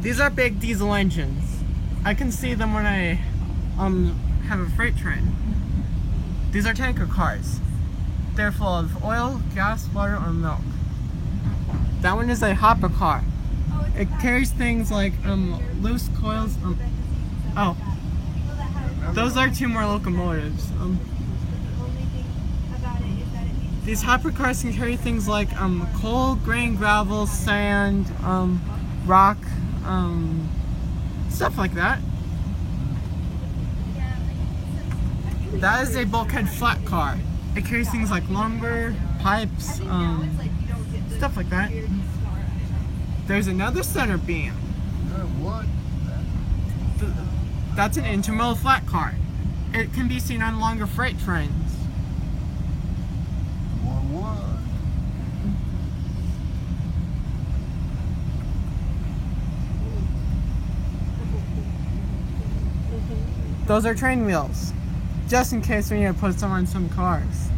These are big diesel engines. I can see them when I have a freight train. These are tanker cars. They're full of oil, gas, water, or milk. That one is a hopper car. It carries things like loose coils. Oh, those are two more locomotives. These hopper cars can carry things like coal, grain, gravel, sand, rock, stuff like that. That is a bulkhead flat car. It carries things like lumber, pipes, stuff like that. There's another center beam. What? That's an intermodal flat car. It can be seen on longer freight trains. What? Those are train wheels, just in case we need to put some on some cars.